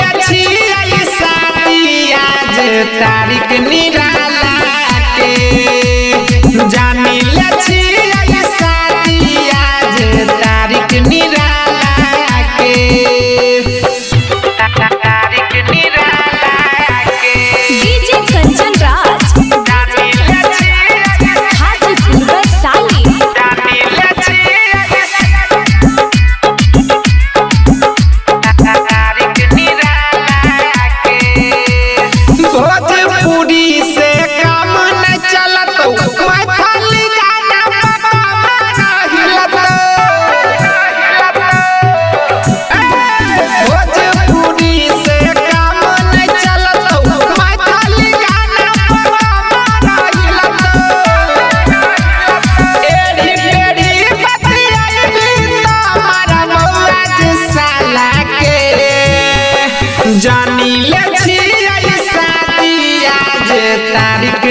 ले छी शादी आज तारीख निराला के जानी ले छी शादी आज तारीख निराला के तारीख निराला के डीजे कंचन राज जानी ले छी हाजीपुर वैशाली जानी ले छी तारीख निराला के भोजपुरी से काम न चलत मैथिली गाना बाबा हिलत भोजपुरी से काम न चलत मैथिली गाना बाबा हिलत एड़ी बेड़ी बतियाई बीता हमारा मौज साला के जानी ले छी शादी आज तारीख